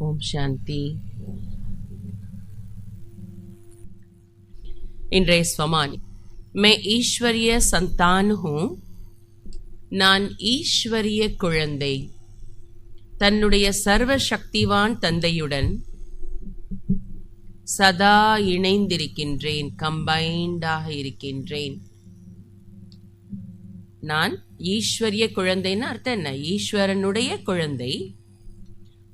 ओम शांति। இன்றைய ஸ்வமானி. मैं ईश्वरीय संतान हूँ. நான் ஈஸ்வரிய குழந்தை. தன்னுடைய சர்வ சக்திவான் தந்தையுடன் சதா இணைந்திருக்கின்றேன், கம்பைண்டாக இருக்கின்றேன். நான் ஈஸ்வரிய குழந்தைன்னு அர்த்தம் என்ன? ஈஸ்வரனுடைய குழந்தை,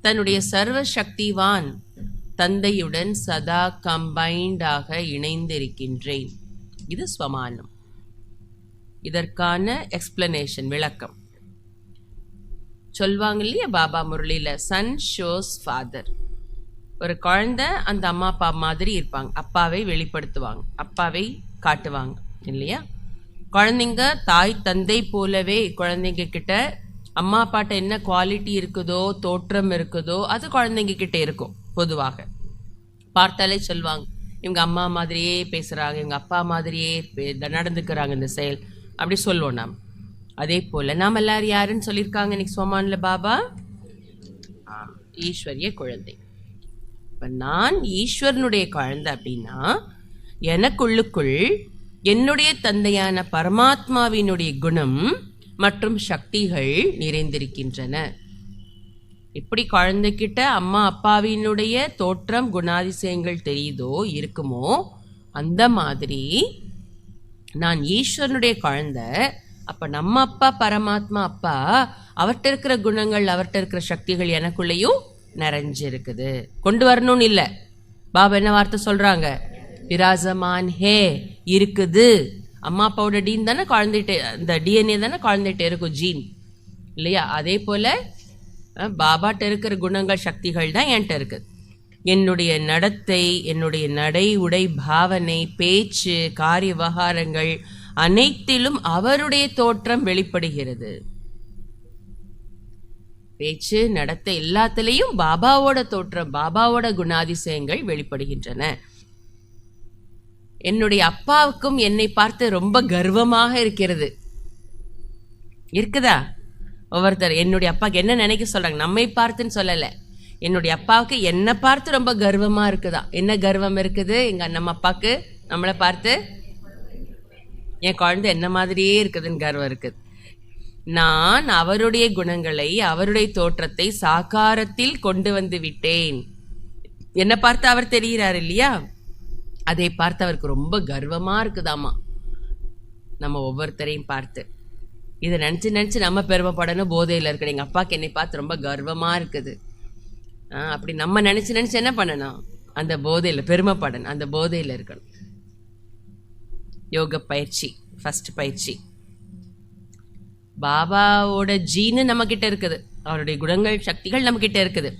தன்னுடைய சர்வ சக்திவான் தந்தையுடன் சதா கம்பைண்டாக இணைந்திருக்கின்றேன். இது ஸ்வமானம். இதற்கான எக்ஸ்பிளனேஷன், விளக்கம் சொல்வாங்க இல்லையா பாபா முரளியில, சன் ஷோஸ் ஃபாதர். ஒரு குழந்தை அந்த அம்மா அப்பா மாதிரி இருப்பாங்க, அப்பாவை வெளிப்படுத்துவாங்க, அப்பாவை காட்டுவாங்க இல்லையா? குழந்தைங்க தாய் தந்தை போலவே குழந்தைங்க கிட்ட அம்மா அப்பாட்ட என்ன குவாலிட்டி இருக்குதோ, தோற்றம் இருக்குதோ, அது குழந்தைங்க கிட்ட இருக்கும். பொதுவாக பார்த்தாலே சொல்லுவாங்க, இவங்க அம்மா மாதிரியே பேசுறாங்க, இவங்க அப்பா மாதிரியே நடந்துக்கிறாங்க, இந்த செயல் அப்படி சொல்லுவோம் நாம். அதே போல நாம் எல்லாரும் யாருன்னு சொல்லியிருக்காங்க இன்னைக்கு சோமான்ல பாபா? ஈஸ்வரிய குழந்தை. இப்ப நான் ஈஸ்வரனுடைய குழந்தை அப்படின்னா எனக்குள்ளுக்குள் என்னுடைய தந்தையான பரமாத்மாவினுடைய குணம் மற்றும் சக்திகள் நிறைந்திருக்கின்றன. எப்படி குழந்தைகிட்ட அம்மா அப்பாவினுடைய தோற்றம் குணாதிசயங்கள் தெரியுதோ, இருக்குமோ, அந்த மாதிரி நான் ஈஸ்வரனுடைய குழந்தை. அப்ப நம்ம அப்பா பரமாத்மா அப்பா, அவர்கிட்ட இருக்கிற குணங்கள், அவர்கிட்ட இருக்கிற சக்திகள் எனக்குள்ளேயும் நிறைஞ்சிருக்குது. கொண்டு வரணும்னு இல்லை. பாபா என்ன வார்த்தை சொல்றாங்க? விராஜமான் ஹே, இருக்குது. அம்மா அப்பாவோட டீன் தானே குழந்தைகிட்ட, இந்த டிஎன்ஏ தானே குழந்தைகிட்ட இருக்கும், ஜீன் இல்லையா? அதே போல பாபாட்ட இருக்கிற குணங்கள் சக்திகள் தான் என்கிட்ட இருக்குது. என்னுடைய நடத்தை, என்னுடைய நடை உடை பாவனை, பேச்சு, காரிய விவகாரங்கள் அனைத்திலும் அவருடைய தோற்றம் வெளிப்படுகிறது. பேச்சு நடத்தை எல்லாத்திலையும் பாபாவோட தோற்றம், பாபாவோட குணாதிசயங்கள் வெளிப்படுகின்றன. என்னுடைய அப்பாவுக்கும் என்னை பார்த்து ரொம்ப கர்வமாக இருக்கிறது. இருக்குதா? ஒவ்வொருத்தர் என்னுடைய அப்பாவுக்கு என்ன நினைக்க சொல்றாங்க, நம்மை பார்த்துன்னு சொல்லல, என்னுடைய அப்பாவுக்கு என்னை பார்த்து ரொம்ப கர்வமா இருக்குதா. என்ன கர்வம் இருக்குது எங்க நம்ம அப்பாவுக்கு? நம்மளை பார்த்து என் குழந்தை என்ன மாதிரியே இருக்குதுன்னு கர்வம் இருக்குது. நான் அவருடைய குணங்களை, அவருடைய தோற்றத்தை சாகாரத்தில் கொண்டு வந்து விட்டேன். என்னை பார்த்து அவர் தெரிகிறார் இல்லையா? அதை பார்த்து அவருக்கு ரொம்ப கர்வமா இருக்குதாமா, நம்ம ஒவ்வொருத்தரையும் பார்த்து. இதை நினச்சி நினச்சி நம்ம பெருமைப்படணும், போதையில் இருக்கணும். எங்கள் அப்பாவுக்கு என்னை பார்த்து ரொம்ப கர்வமாக இருக்குது. அப்படி நம்ம நினச்சி நினச்சி என்ன பண்ணணும்? அந்த போதையில் பெருமைப்படணும், அந்த போதையில் இருக்கணும். யோக பயிற்சி, ஃபர்ஸ்ட் பயிற்சி. பாபாவோட ஜீனு நம்மக்கிட்ட இருக்குது, அவருடைய குணங்கள் சக்திகள் நம்மக்கிட்ட இருக்குது.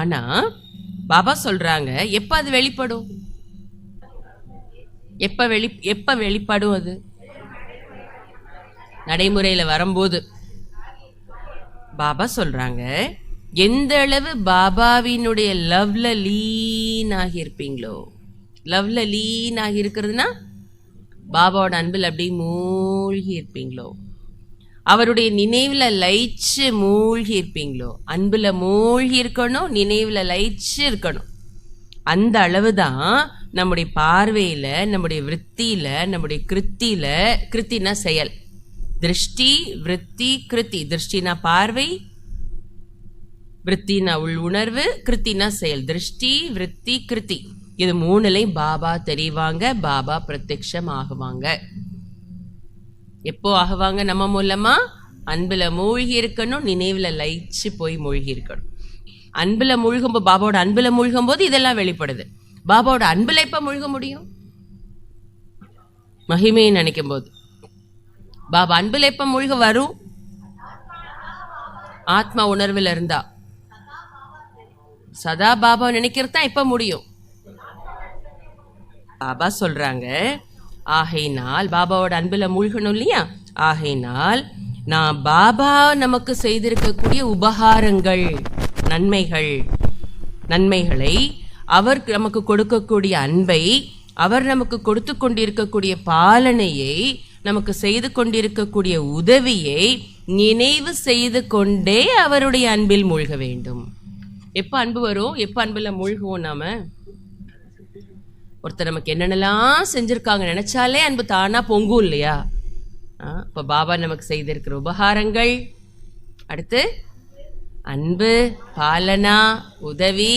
ஆனால் பாபா சொல்கிறாங்க, எப்போ அது வெளிப்படும்? எப்போ வெளிப்படும்? அது நடைமுறையில் வரும்போது. பாபா சொல்றாங்க, எந்த அளவு பாபாவினுடைய லவ்ல லீன் ஆகி இருப்பீங்களோ. லவ்ல லீன் ஆகி இருக்கிறதுனா பாபாவோட அன்பில் அப்படி மூழ்கி இருப்பீங்களோ, அவருடைய நினைவுல லயிச்சு மூழ்கி இருப்பீங்களோ. அன்புல மூழ்கி இருக்கணும், நினைவுல லயிச்சு இருக்கணும். அந்த அளவுதான் நம்முடைய பார்வையில, நம்முடைய விருத்தியில, நம்முடைய கிருத்தியில, கிருத்தினா செயல், திருஷ்டி விருத்தி கிருத்தி. திருஷ்டினா பார்வை, விருத்தினா உள் உணர்வு, கிருத்தினா செயல். திருஷ்டி விருத்தி கிருத்தி, இது மூணுலையும் பாபா தெரிவாங்க, பாபா பிரத்யக்ஷம் ஆகுவாங்க. எப்போ ஆகுவாங்க? நம்ம மூலமா அன்புல மூழ்கி இருக்கணும், நினைவுல லயிச்சு போய் மூழ்கி இருக்கணும். அன்புல மூழ்கும்போது, பாபாவோட அன்புல மூழ்கும் போது இதெல்லாம் வெளிப்படுது. பாபாவோட அன்புல எப்ப மூழ்க முடியும்? மகிமையை நினைக்கும் போது. பாபா அன்புல எப்ப மூழ்க வரும்? ஆத்மா உணர்வில் இருந்தா. சதா பாபா நினைக்கிறது தான் எப்ப முடியும்? பாபா சொல்றாங்க, ஆகையினால் பாபாவோட அன்புல மூழ்கணும் இல்லையா? ஆகையினால் நான் பாபா நமக்கு செய்திருக்கக்கூடிய உபகாரங்கள், நன்மைகளை, அவர் நமக்கு கொடுக்கக்கூடிய அன்பை, அவர் நமக்கு கொடுத்து கொண்டிருக்கக்கூடிய பாலனையை, நமக்கு செய்து கொண்டிருக்கக்கூடிய உதவியை நினைவு செய்து கொண்டே அவருடைய அன்பில் மூழ்க வேண்டும். எப்போ அன்பு வரும்? எப்போ அன்பில் மூழ்குவோம் நாம? ஒருத்தர் நமக்கு என்னென்னலாம் செஞ்சுருக்காங்க நினச்சாலே அன்பு தானாக பொங்கும் இல்லையா? இப்போ பாபா நமக்கு செய்திருக்கிற உபகாரங்கள், அடுத்து அன்பு, பாலனா, உதவி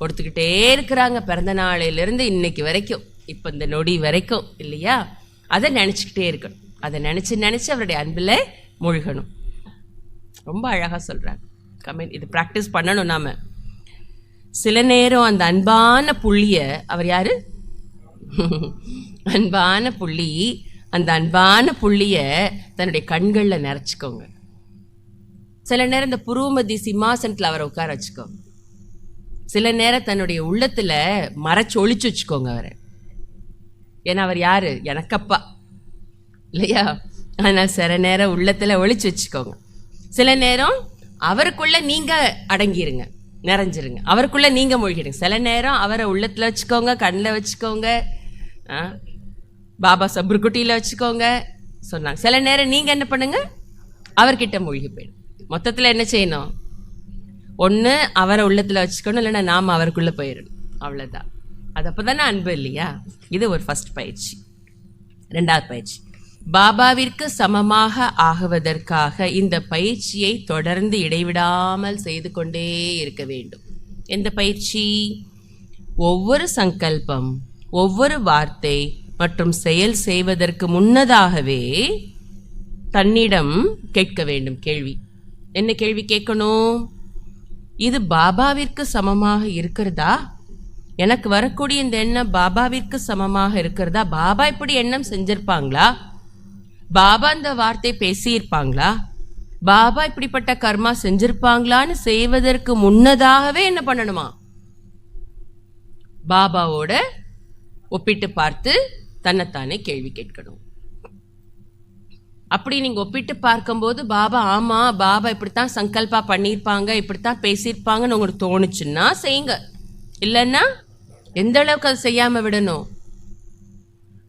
கொடுத்துக்கிட்டே இருக்கிறாங்க பிறந்த நாளிலிருந்து இன்னைக்கு வரைக்கும், இப்போ இந்த நொடி வரைக்கும் இல்லையா? அதை நினச்சிக்கிட்டே இருக்கணும். அதை நினச்சி அவருடைய அன்பில் மூழ்கணும். ரொம்ப அழகாக சொல்கிறாங்க. கமெண்ட் இது ப்ராக்டிஸ் பண்ணணும் நாம. சில நேரம் அந்த அன்பான புள்ளியை, அவர் யாரு? அன்பான புள்ளி, அந்த அன்பான புள்ளியை தன்னுடைய கண்களில் நிறைச்சிக்கோங்க. சில நேரம் இந்த புருவமதி சிம்மாசனத்தில் அவரை உட்கார வச்சுக்கோங்க. சில நேரம் தன்னுடைய உள்ளத்தில் மறைச்சு ஒளிச்சு வச்சுக்கோங்க அவரை. ஏன்னா அவர் யாரு? எனக்கப்பா இல்லையா? அதனால் சில நேரம் உள்ளத்தில் ஒளிச்சு வச்சுக்கோங்க. சில நேரம் அவருக்குள்ள நீங்க அடங்கிருங்க, நிறைஞ்சிருங்க, அவருக்குள்ள நீங்க மூழ்கிடுங்க. சில நேரம் அவரை உள்ளத்தில் வச்சுக்கோங்க, கண்ணில் வச்சுக்கோங்க, பாபா சப்ருக்குட்டியில் வச்சுக்கோங்க சொன்னாங்க. சில நேரம் நீங்க என்ன பண்ணுங்க, அவர்கிட்ட மூழ்கி போயிடும். மொத்தத்தில் என்ன செய்யணும்? ஒன்று அவரை உள்ளத்தில் வச்சுக்கணும், இல்லைன்னா நாம் அவருக்குள்ளே போயிடணும். அவ்வளோதான். அது அப்போ தானே அன்பு இல்லையா? இது ஒரு ஃபர்ஸ்ட் பயிற்சி. ரெண்டாவது பயிற்சி, பாபாவிற்கு சமமாக ஆகுவதற்காக இந்த பயிற்சியை தொடர்ந்து இடைவிடாமல் செய்து கொண்டே இருக்க வேண்டும். எந்த பயிற்சி? ஒவ்வொரு சங்கல்பம், ஒவ்வொரு வார்த்தை மற்றும் செயல் செய்வதற்கு முன்னதாகவே தன்னிடம் கேட்க வேண்டும் கேள்வி. என்ன கேள்வி கேட்கணும்? இது பாபாவிற்கு சமமாக இருக்கிறதா? எனக்கு வரக்கூடிய இந்த எண்ணம் பாபாவிற்கு சமமாக இருக்கிறதா? பாபா இப்படி எண்ணம் செஞ்சிருப்பாங்களா? பாபா இந்த வார்த்தை பேசியிருப்பாங்களா? பாபா இப்படிப்பட்ட கர்மா செஞ்சிருப்பாங்களான்னு செய்வதற்கு முன்னதாகவே என்ன பண்ணணுமா? பாபாவோட ஒப்பிட்டு பார்த்து தன்னைத்தானே கேள்வி கேட்கணும். அப்படி நீங்க ஒப்பிட்டு பார்க்கும்போது பாபா ஆமா பாபா இப்படித்தான் சங்கல்பா பண்ணியிருப்பாங்க, இப்படித்தான் பேசியிருப்பாங்கன்னு உங்களுக்கு தோணுச்சுன்னா செய்யுங்க. இல்லைன்னா எந்த அளவுக்கு அதை செய்யாம விடணும்?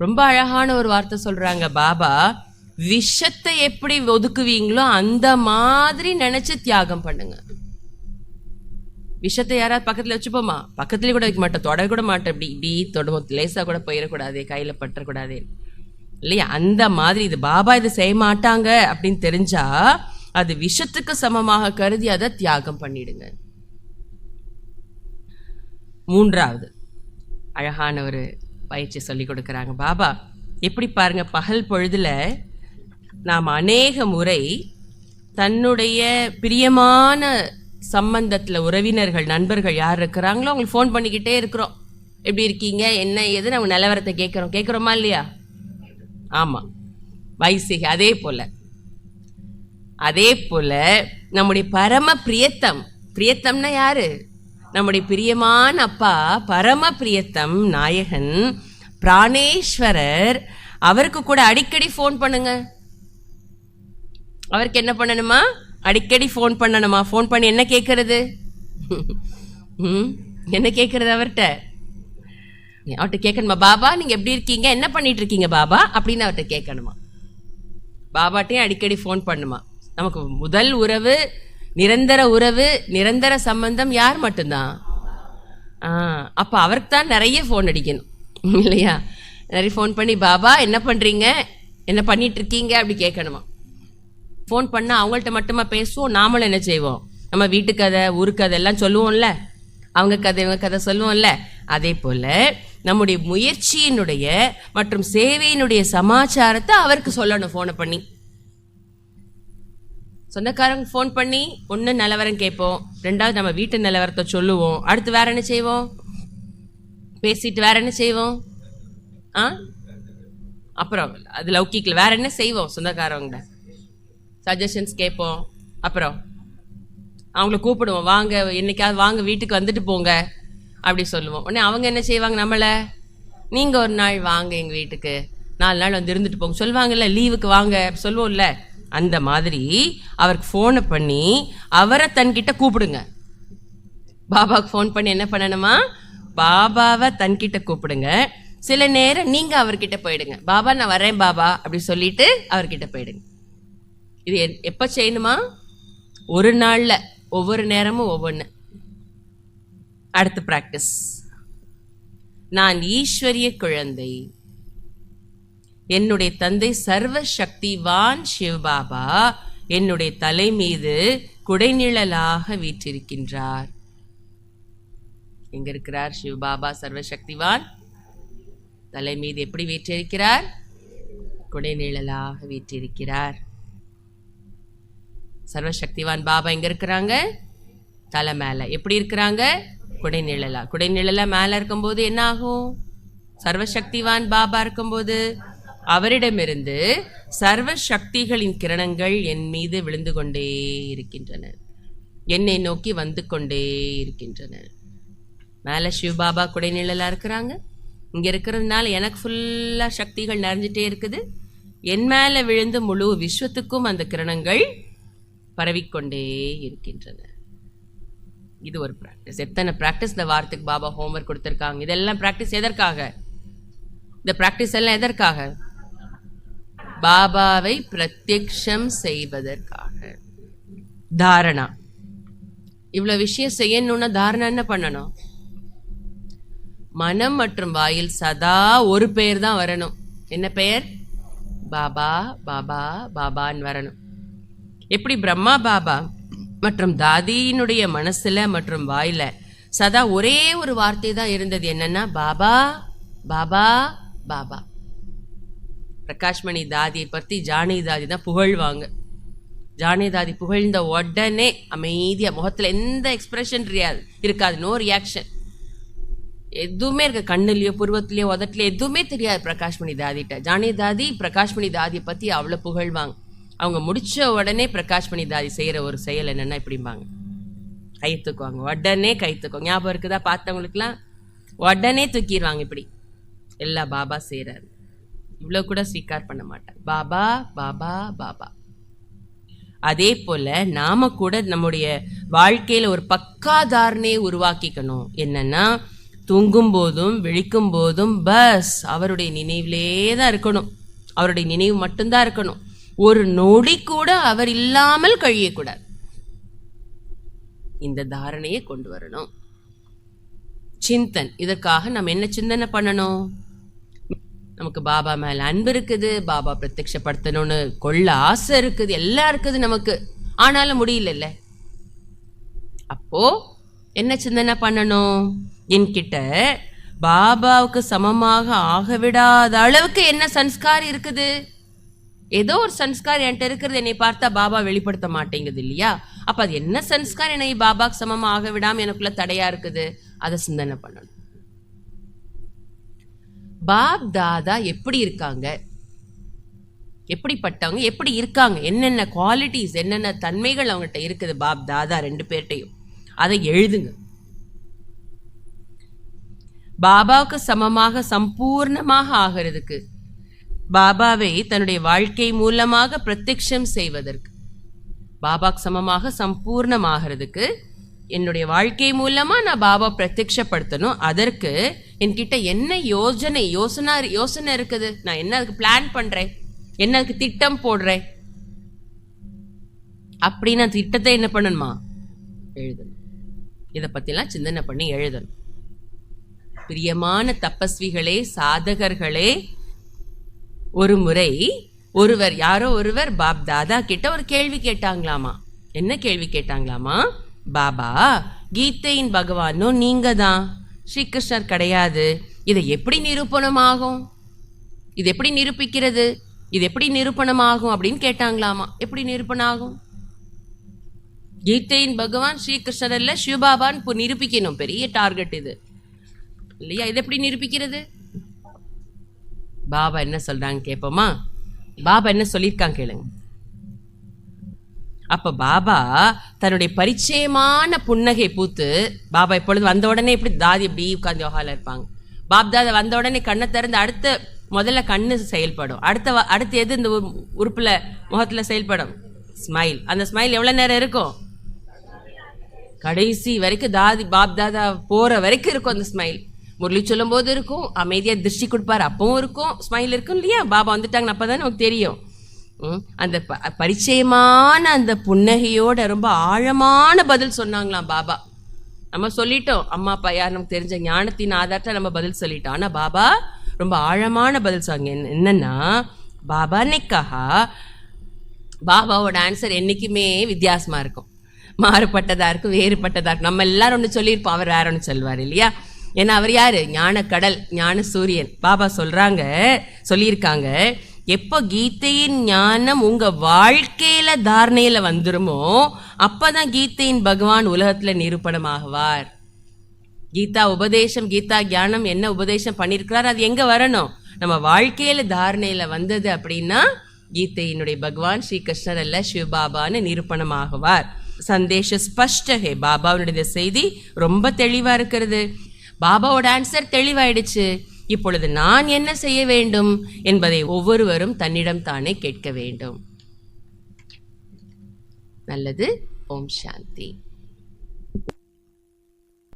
ரொம்ப அழகான ஒரு வார்த்தை சொல்றாங்க பாபா, விஷத்தை எப்படி ஒதுக்குவீங்களோ அந்த மாதிரி நினைச்சு தியாகம் பண்ணுங்க. விஷத்தை யாராவது பக்கத்துல வச்சுப்போமா? பக்கத்துலயே கூட வைக்க மாட்டோம், தொட கூட மாட்டோம். இப்படி இப்படி தொடுவோம், லேசா கூட போயிடக்கூடாது, கையில பற்றக்கூடாது இல்லையா? அந்த மாதிரி இது பாபா இது செய்ய மாட்டாங்க அப்படின்னு தெரிஞ்சா அது விஷத்துக்கு சமமாக கருதி அதை தியாகம் பண்ணிடுங்க. மூன்றாவது அழகான ஒரு பயிற்சி சொல்லி கொடுக்குறாங்க பாபா. எப்படி பாருங்க, பகல் பொழுதுல நாம் அநேக முறை தன்னுடைய பிரியமான சம்பந்தத்தில் உறவினர்கள் நண்பர்கள் யார் இருக்கிறாங்களோ அவங்களுக்கு ஃபோன் பண்ணிக்கிட்டே இருக்கிறோம். எப்படி இருக்கீங்க, என்ன ஏது, நம்ம நிலவரத்தை கேட்குறோமா இல்லையா? ஆமாம், வைசிக. அதே போல நம்முடைய பரம பிரியத்தம்னா யாரு? நம்முடைய பிரியமான அப்பா, பரம பிரியத்தம் நாயகன் பிராணேஸ்வரர். அவருக்கு கூட அடிக்கடி ஃபோன் பண்ணுங்க. அவருக்கு என்ன பண்ணணுமா? அடிக்கடி ஃபோன் பண்ணணுமா? ஃபோன் பண்ணி என்ன கேட்கறது? என்ன கேட்கறது? அவர்கிட்ட கேட்கணுமா? பாபா நீங்க எப்படி இருக்கீங்க, என்ன பண்ணிட்டு இருக்கீங்க பாபா அப்படின்னு அவர்கிட்ட கேட்கணுமா? பாபாட்டையும் அடிக்கடி ஃபோன் பண்ணுமா? நமக்கு முதல் உறவு, நிரந்தர உறவு, நிரந்தர சம்பந்தம் யார் மட்டும்தான்? அப்போ அவருக்கு தான் நிறைய ஃபோன் அடிக்கணும் இல்லையா? நிறைய ஃபோன் பண்ணி பாபா என்ன பண்ணுறீங்க, என்ன பண்ணிட்டு இருக்கீங்க அப்படி கேட்கணுமா? ஃபோன் பண்ணால் அவங்கள்ட்ட மட்டுமா பேசுவோம், நாமளும் என்ன செய்வோம்? நம்ம வீட்டு கதை, ஊரு கதை எல்லாம் சொல்லுவோம்ல, அவங்க கதை இவங்க கதை சொல்லுவோம்ல. அதே போல் நம்முடைய முயற்சியினுடைய மற்றும் சேவையினுடைய சமாச்சாரத்தை அவருக்கு சொல்லணும் ஃபோனை பண்ணி. சொந்தக்காரங்க ஃபோன் பண்ணி ஒன்று நிலவரம் கேட்போம், ரெண்டாவது நம்ம வீட்டு நிலவரத்தை சொல்லுவோம், அடுத்து வேற என்ன செய்வோம்? பேசிட்டு வேற என்ன செய்வோம்? அப்புறம் அது லௌகிக்கில் வேற என்ன செய்வோம்? சொந்தக்காரவங்க சஜஷன்ஸ் கேட்போம், அப்புறம் அவங்கள கூப்பிடுவோம், வாங்க என்னைக்காவது வாங்க வீட்டுக்கு வந்துட்டு போங்க அப்படி சொல்லுவோம். உடனே அவங்க என்ன செய்வாங்க? நம்மளை நீங்கள் ஒரு நாள் வாங்க எங்கள் வீட்டுக்கு, 4 நாள் வந்து இருந்துட்டு போங்க சொல்லுவாங்கல்ல, லீவுக்கு வாங்க சொல்லுவோம்ல. அந்த மாதிரி அவருக்கு ஃபோனை பண்ணி அவரை தன்கிட்ட கூப்பிடுங்க. பாபாவுக்கு ஃபோன் பண்ணி என்ன பண்ணணுமா? பாபாவை தன்கிட்ட கூப்பிடுங்க. சில நேரம் நீங்கள் அவர்கிட்ட போயிடுங்க. பாபா நான் வரேன் பாபா அப்படி சொல்லிட்டு அவர்கிட்ட போயிடுங்க. இது எப்போ செய்யணுமா? ஒரு நாளில் ஒவ்வொரு நேரமும் ஒவ்வொன்று. அடுத்த பிராக்டிஸ். நான் ஈஸ்வரிய குழந்தை. என்னுடைய தந்தை சர்வ சக்திவான் சிவபாபா என்னுடைய தலை மீது குடைநிழலாக வீற்றிருக்கின்றார். எங்க இருக்கிறார் சிவபாபா சர்வசக்திவான்? தலை மீது எப்படி வீற்றிருக்கிறார்? குடைநிழலாக வீற்றிருக்கிறார். சர்வசக்திவான் பாபா எங்க இருக்கிறாங்க? தலை மேல. எப்படி இருக்கிறாங்க? குடைநிழலா. குடைநிழலா மேல இருக்கும்போது என்ன ஆகும்? சர்வசக்திவான் பாபா இருக்கும்போது அவரிடமிருந்து சர்வ சக்திகளின் கிரணங்கள் என் மீது விழுந்து கொண்டே இருக்கின்றன, என்னை நோக்கி வந்து கொண்டே இருக்கின்றன. மேல சிவபாபா குடைநிழலா இருக்கிறாங்க. இங்க இருக்கிறதுனால எனக்கு ஃபுல்லா சக்திகள் நிறைஞ்சிட்டே இருக்குது. என் மேல விழுந்து முழு விஸ்வத்துக்கும் அந்த கிரணங்கள் பரவிக்கொண்டே இருக்கின்றன. இது ஒரு பிராக்டிஸ். எத்தனை பிராக்டிஸ் இந்த வாரத்துக்கு பாபா ஹோம்ஒர்க் கொடுத்திருக்காங்க. இதெல்லாம் பிராக்டிஸ் எதற்காக? இந்த பிராக்டிஸ் எல்லாம் எதற்காக? பாபாவை பிரத்யக்ஷம் செய்வதற்காக. தாரணா. இவ்வளவு விஷயம் செய்யணும்னா தாரணா என்ன பண்ணணும்? மனம் மற்றும் வாயில் சதா ஒரு பெயர் தான் வரணும். என்ன பெயர்? பாபா பாபா பாபான்னு வரணும். எப்படி பிரம்மா பாபா மற்றும் தாதியினுடைய மனசுல மற்றும் வாயில சதா ஒரே ஒரு வார்த்தை தான் இருந்தது. என்னன்னா பாபா பாபா பாபா. பிரகாஷ்மணி தாதியை பற்றி ஜானி தாதி தான் புகழ்வாங்க. ஜானி தாதி புகழ்ந்த உடனே அமைதியா, முகத்துல எந்த எக்ஸ்பிரஷன் இருக்காது, நோ ரியாக்ஷன், எதுவுமே இருக்க, கண்ணுலயோ புருவத்திலயோ உதட்டிலயோ எதுவுமே தெரியாது பிரகாஷ்மணி தாதிட்ட. ஜானி தாதி பிரகாஷ்மணி தாதியை பத்தி அவ்வளவு புகழ்வாங்க. அவங்க முடிச்ச உடனே பிரகாஷ்மணி தாதி செய்யற ஒரு செயல் என்னன்னா இப்படிம்பாங்க, கை தூக்குவாங்க. உடனே கை தூக்குவாங்க. ஞாபகம் இருக்குதா? பார்த்தவங்களுக்குலாம் உடனே தூக்கிடுவாங்க. இப்படி எல்லா பாபா செய்யறாரு. இவ்வளவு கூட ஸ்வீகார் பண்ண மாட்டார். பாபா பாபா பாபா. அதே போல நாம கூட நம்முடைய வாழ்க்கையில ஒரு பக்காதாரணையை உருவாக்கிக்கணும். என்னன்னா தூங்கும் போதும் விழிக்கும் போதும் பஸ் அவருடைய நினைவிலே தான் இருக்கணும். அவருடைய நினைவு மட்டும்தான் இருக்கணும். ஒரு நொடி கூட அவர் இல்லாமல் கழியக்கூடாது. இந்த தாரணையை கொண்டு வரணும். சிந்தன். இதற்காக நம்ம என்ன சிந்தனை பண்ணணும்? நமக்கு பாபா மேல அன்பு இருக்குது, பாபா பிரத்யக்ஷப்படுத்தணும்னு கொள்ள ஆசை இருக்குது, எல்லாம் இருக்குது நமக்கு. ஆனாலும் முடியல. அப்போ என்ன சிந்தனை பண்ணணும்? என்கிட்ட பாபாவுக்கு சமமாக ஆக விடாத அளவுக்கு என்ன சன்ஸ்கார் இருக்குது? ஏதோ ஒரு சன்ஸ்கார் என்கிட்ட இருக்கிறது. என்னை பார்த்தா பாபா வெளிப்படுத்த மாட்டேங்குது இல்லையா? அப்ப அது என்ன சன்ஸ்கார் என்னை பாபாவுக்கு சமமா ஆக விடாம எனக்குள்ள தடையா இருக்குது? அதை சிந்தனை பண்ணணும். பாப் தாதா எப்படி இருக்காங்க, எப்படிப்பட்டவங்க, எப்படி இருக்காங்க, என்னென்ன குவாலிட்டிஸ், என்னென்ன தன்மைகள் அவங்ககிட்ட இருக்குது பாப் தாதா ரெண்டு பேர்ட்டையும், அதை எழுதுங்க. பாபாவுக்கு சமமாக சம்பூர்ணமாக ஆகிறதுக்கு, பாபாவை தன்னுடைய வாழ்க்கை மூலமாக பிரத்யக்ஷம் செய்வதற்கு, பாபாவுக்கு சமமாக சம்பூர்ணமாகிறதுக்கு என்னுடைய வாழ்க்கை மூலமா நான் பாபா பிரத்யக்ஷப்படுத்தணும். அதற்கு என்கிட்ட என்ன யோசனை இருக்குது? நான் என்ன அதுக்கு பிளான் பண்றேன், என்ன அதுக்கு திட்டம் போடுறேன் அப்படின்னு திட்டத்தை என்ன பண்ணணுமா? எழுதணும். இதை பத்திலாம் சிந்தனை பண்ணி எழுதணும். பிரியமான தபஸ்விகளே, சாதகர்களே, ஒரு முறை யாரோ ஒருவர் பாப் தாதா கிட்ட ஒரு கேள்வி கேட்டாங்களாமா. என்ன கேள்வி கேட்டாங்களாமா? பாபா, கீதையின் பகவானும் நீங்க தான், ஸ்ரீகிருஷ்ணர் கிடையாது. இதை எப்படி நிரூபணமாகும்? இது எப்படி நிரூபிக்கிறது? இது எப்படி நிரூபணமாகும் அப்படின்னு கேட்டாங்களாமா. எப்படி நிரூபணம் ஆகும்? கீதையின் பகவான் ஸ்ரீகிருஷ்ணர் அல்ல, சிவபாபான்னு நிரூபிக்கணும். பெரிய டார்கெட் இது இல்லையா? இது எப்படி நிரூபிக்கிறது? பாபா என்ன சொல்றாங்க கேட்போமா? பாபா என்ன சொல்லியிருக்காங்க கேளுங்க. அப்ப பாபா தன்னுடைய பரிச்சயமான புன்னகை பூத்து, பாபா இப்பொழுது வந்த உடனே இப்படி தாதி இப்படி உட்கார்ந்து யோகால இருப்பாங்க. பாப் தாதா வந்த உடனே கண்ணை திறந்து முதல்ல கண்ணு செயல்படும். அடுத்து எது இந்த உறுப்புல முகத்துல செயல்படும்? ஸ்மைல். அந்த ஸ்மைல் எவ்வளவு நேரம் இருக்கும்? கடைசி வரைக்கும் பாப் தாதா போற வரைக்கும் இருக்கும் அந்த ஸ்மைல். முரளி சொல்லும் போது இருக்கும், அமைதியா திருஷ்டி கொடுப்பாரு அப்பவும் இருக்கும், ஸ்மைல் இருக்கும் இல்லையா? பாபா வந்துட்டாங்கன்னு அப்பதான் நமக்கு தெரியும். அந்த பரிச்சயமான அந்த புன்னகையோட ரொம்ப ஆழமான பதில் சொன்னாங்களாம் பாபா. நம்ம சொல்லிட்டோம், அம்மா அப்பா யார் நமக்கு தெரிஞ்ச ஞானத்தின் ஆதாரத்தை நம்ம பதில் சொல்லிட்டோம். ஆனால் பாபா ரொம்ப ஆழமான பதில் சொன்னாங்க. என்னன்னா, பாபா நிக்காஹா, பாபாவோட ஆன்சர் என்றைக்குமே வித்தியாசமாக இருக்கும், மாறுபட்டதாக இருக்கும், வேறுபட்டதாக இருக்கும். நம்ம எல்லாரும் ஒன்று சொல்லியிருப்போம், அவர் வேற ஒன்று சொல்வார் இல்லையா? ஏன்னா அவர் யாரு? ஞான கடல், ஞான சூரியன். பாபா சொல்லியிருக்காங்க, எப்போ கீதையின் ஞானம் உங்க வாழ்க்கையில தாரணையில வந்துருமோ அப்பதான் கீதையின் பகவான் உலகத்துல நிரூபணமாகுவார். கீதா உபதேசம், கீதா ஞானம் என்ன உபதேசம் பண்ணியிருக்கிறார், அது எங்க வரணும்? நம்ம வாழ்க்கையில தாரணையில வந்தது அப்படின்னா கீதையினுடைய பகவான் ஸ்ரீ கிருஷ்ணர் அல்ல சிவபாபான்னு நிரூபணமாகுவார். சந்தேஷ ஸ்பஷ்ட ஹே, பாபாவுடைய செய்தி ரொம்ப தெளிவா இருக்கிறது. பாபாவோட ஆன்சர் தெளிவாயிடுச்சு. இப்பொழுது நான் என்ன செய்ய வேண்டும் என்பதை ஒவ்வொருவரும் தன்னிடம் தானே கேட்க வேண்டும். நல்லது. ஓம் சாந்தி.